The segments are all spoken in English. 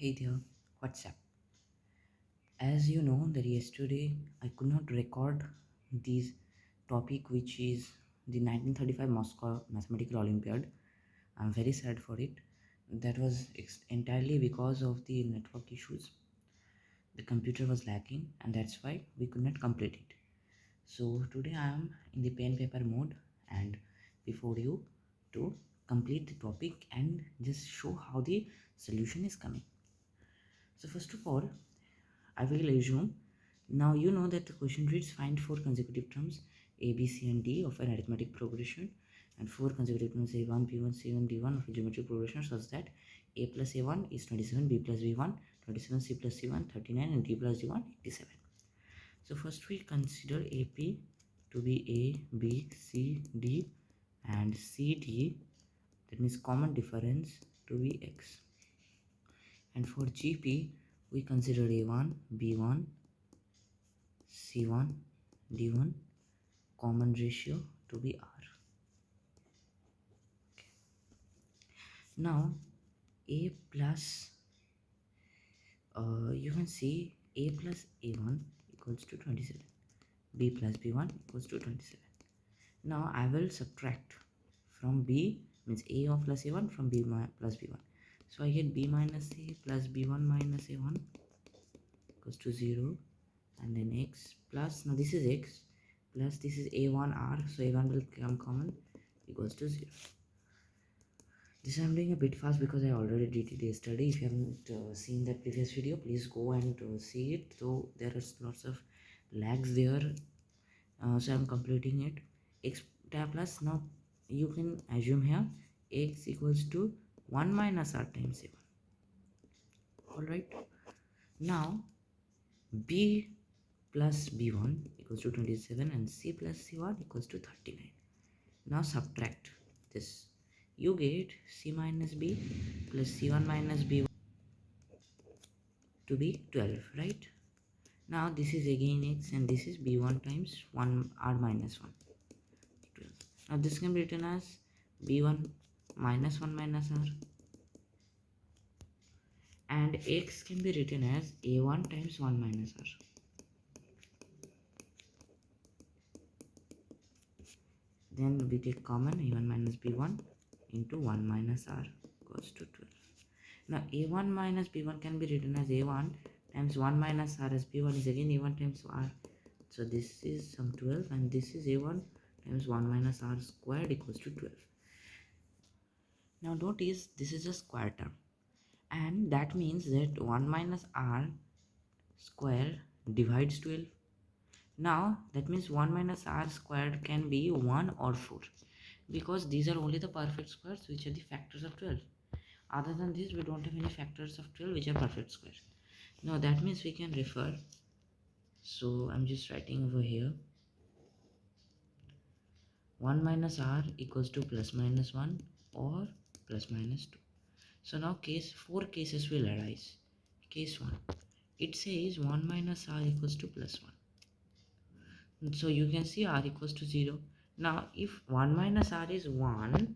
Hey there, what's up? As you know that yesterday I could not record this topic, which is the 1935 Moscow Mathematical Olympiad. I'm very sad for it. That was entirely because of the network issues. The computer was lacking and that's why we could not complete it. So today I am in the pen paper mode and before you to complete the topic and just show how the solution is coming. So first of all, I will assume. Now you know that the question reads find four consecutive terms A, B, C and D of an arithmetic progression and four consecutive terms A1, B1, C1, D1 of a geometric progression such that A plus A1 is 27, B plus B1 27, C plus C1 39 and D plus D1 87. So first we consider AP to be A, B, C, D and CD, that means common difference, to be X. And for GP we consider A1, B1, C1, D1 common ratio to be R. Okay. Now A plus you can see A plus A1 equals to 27, B plus B1 equals to 27. Now I will subtract from B, means A of plus A1 from B plus B1. So I get B minus A plus B1 minus A1 equals to 0, and then X plus, now this is X plus this is A1R, so A1 will come common, equals to 0. This I'm doing a bit fast because I already did it yesterday. If you haven't seen that previous video, please go and see it. So there is lots of lags there, so I'm completing it. X plus, now you can assume here X equals to 1 minus R times A1. Alright, now B plus B1 equals to 27 and C plus C1 equals to 39. Now subtract this, you get C minus B plus C1 minus B1 to be 12, right? Now this is again X and this is B1 times 1 R minus 1, 12. Now this can be written as B1 minus 1 minus R, and X can be written as A1 times 1 minus R. Then we take common, A1 minus B1 into 1 minus R equals to 12. Now A1 minus B1 can be written as A1 times 1 minus R, as B1 is again A1 times R. So this is some 12 and this is A1 times 1 minus R squared equals to 12. Now notice this is a square term and that means that 1 minus R square divides 12. Now that means 1 minus R squared can be 1 or 4 because these are only the perfect squares which are the factors of 12. Other than this, we don't have any factors of 12 which are perfect square. Now that means we can refer. So I'm just writing over here 1 minus R equals to plus minus 1 or plus minus 2. So now four cases will arise. Case 1, it says 1 minus R equals to plus 1. So you can see R equals to 0. Now if 1 minus R is 1,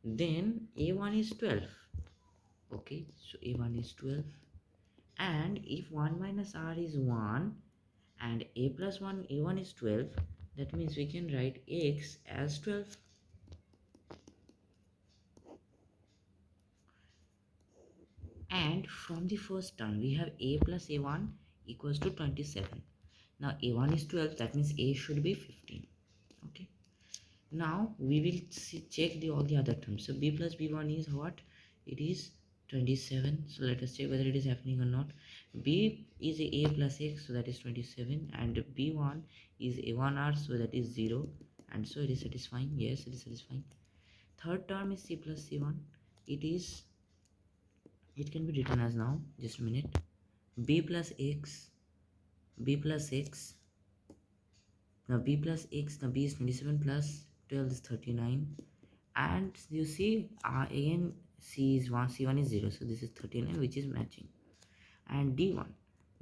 then A1 is 12. Okay, so A1 is 12. And if 1 minus R is 1 and A plus 1 A1 is 12, that means we can write X as 12. And from the first term we have A plus A1 equals to 27. Now A1 is 12, that means A should be 15. Okay, now we will check all the other terms. So B plus B1 is what? It is 27. So let us check whether it is happening or not. B is A plus X, so that is 27, and B1 is A1R, so that is 0, and so it is satisfying. Yes, it is satisfying. Third term is C plus C1. It can be written as, now just a minute, B plus X, B plus X. Now B plus X, now B is 27 plus 12 is 39, and you see again C is 1, C1 is 0, so this is 39 which is matching. And D1,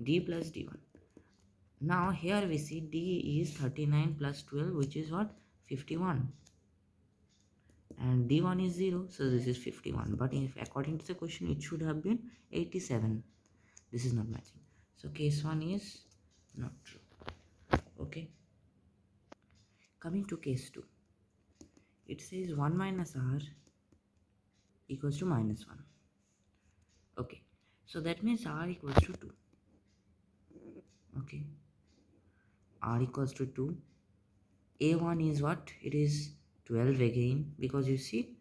D plus D1. Now here we see D is 39 plus 12 which is what? 51. and d1 is 0, so this is 51, but if according to the question it should have been 87. This is not matching, so case 1 is not true. Okay, coming to case 2, it says 1 minus r equals to minus 1. Okay, so that means r equals to 2. Okay, r equals to 2. A1 is what? It is 12 again, because you see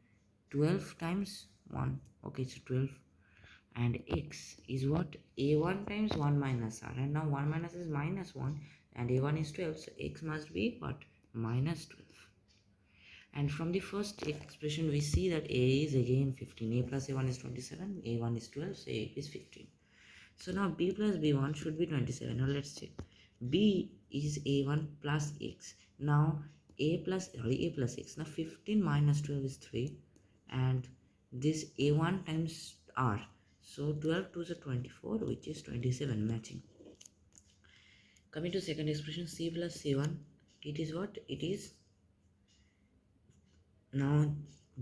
12 times 1. Okay, so 12. And x is what? A1 times 1 minus r, and now 1 minus is minus 1 and A1 is 12, so x must be what? Minus 12. And from the first expression we see that a is again 15. A plus A1 is 27, A1 is 12, so A is 15. So now b plus b1 should be 27. Now let's check. B is a1 plus x. Now a plus x. Now 15 minus 12 is 3, and this a1 times r. So 12 to the 24, which is 27, matching. Coming to second expression, c plus c1. It is what? It is now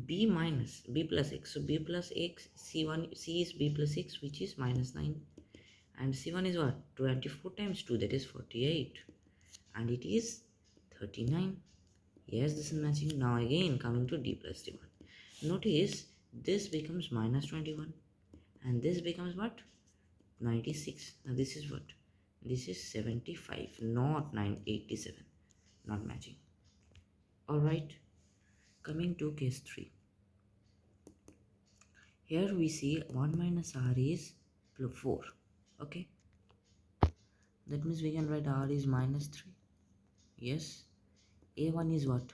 b minus b plus x. So b plus x, c is b plus x, which is minus 9. And c1 is what? 24 times 2, that is 48, and it is 39. Yes, this is matching. Now again coming to d plus d1. Notice this becomes minus 21 and this becomes what? 96. Now this is what? This is 75, not 987. Not matching. Alright, coming to case 3. Here we see 1 minus r is 4. Okay, that means we can write r is minus 3. Yes, a1 is what?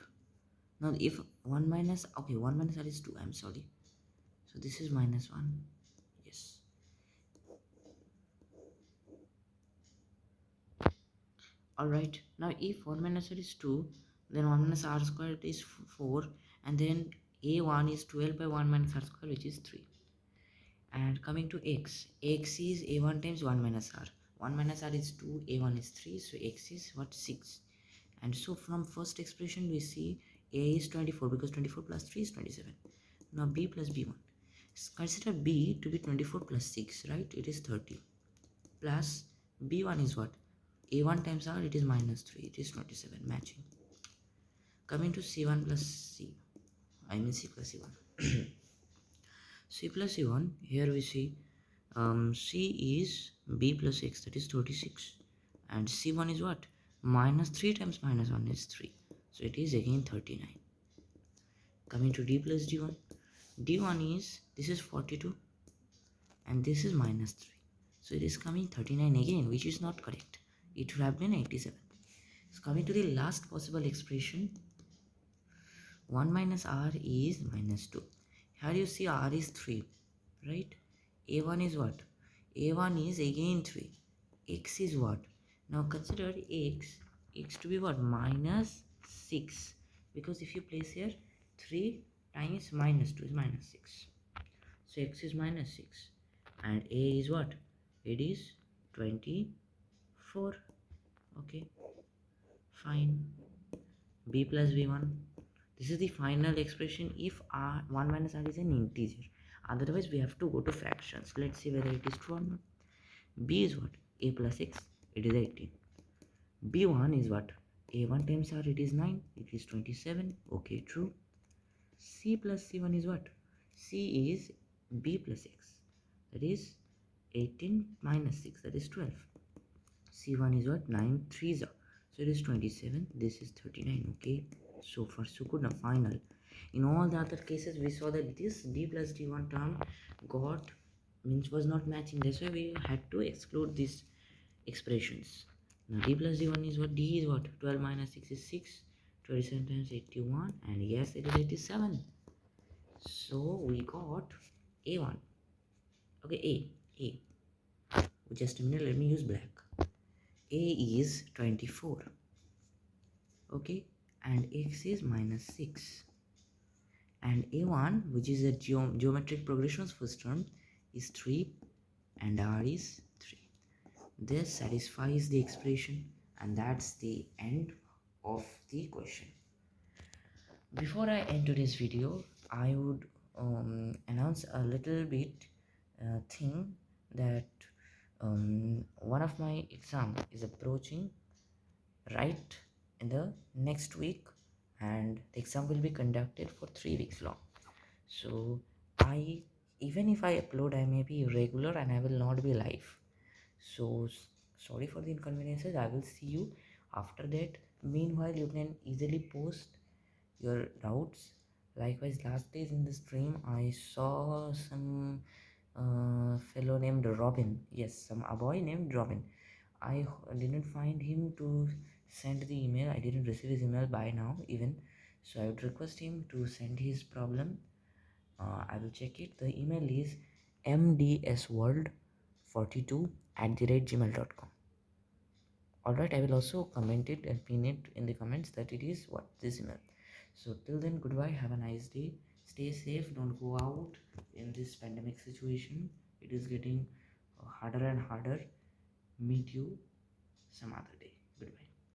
Now if 1 minus, okay, 1 minus r is 2, I'm sorry, so this is minus 1. Yes, alright. Now if 1 minus r is 2, then 1 minus r squared is 4, and then a1 is 12 by 1 minus r squared, which is 3. And coming to x is a1 times 1 minus r. 1 minus r is 2, a1 is 3, so x is what? 6. And so from first expression we see a is 24, because 24 plus 3 is 27. Now b plus b1. Consider b to be 24 plus 6, right? It is 30. Plus b1 is what? a1 times r, it is minus 3, it is 27, matching. Coming to c1 plus c, I mean c plus c1. C plus c1, here we see c is b plus x, that is 36, and c1 is what? Minus 3 times minus 1 is 3, so it is again 39. Coming to d plus d1. d1 is, this is 42 and this is minus 3, so it is coming 39 again, which is not correct. It should have been 87. So coming to the last possible expression, 1 minus r is minus 2. Here you see r is 3, right? a1 is what? a1 is again 3. X is what? Now consider x to be what? Minus 6, because if you place here 3 times minus 2 is minus 6, so x is minus 6, and a is what? It is 24. Okay, fine. B plus b1. This is the final expression if r 1 minus r is an integer. Otherwise we have to go to fractions. Let's see whether it is true or not. B is what? A plus x, it is 18. b1 is what? a1 times r, it is 9, it is 27. Okay, true. C plus c1 is what? C is b plus x, that is 18 minus 6, that is 12. C1 is what? 9 3s are, so it is 27. This is 39. Okay, so far so good. Now final. In all the other cases we saw that this d plus d1 term was not matching. That's why we had to exclude these expressions. Now d plus d1 is what? D is what? 12 minus 6 is 6. 27 times 81, and yes, it is 87. So we got a1. Okay, a just a minute, let me use black. A is 24. Okay, and x is minus 6, and a1, which is a geometric progression's first term, is 3, and r is 3. This satisfies the expression, and that's the end of the question. Before I end today's video, I would announce a little bit thing that one of my exam is approaching right in the next week, and the exam will be conducted for 3 weeks long. So I, even if I upload, I may be irregular and I will not be live. So sorry for the inconveniences. I will see you after that. Meanwhile, you can easily post your doubts. Likewise, last days in the stream I saw some fellow named Robin. Yes, some a boy named Robin. Didn't find him to send the email. I didn't receive his email by now even, so I would request him to send his problem. I will check it. The email is mdsworld42 at the rate gmail.com. Alright, I will also comment it and pin it in the comments that it is what this email. So till then, goodbye, have a nice day, stay safe, don't go out in this pandemic situation. It is getting harder and harder. Meet you some other day.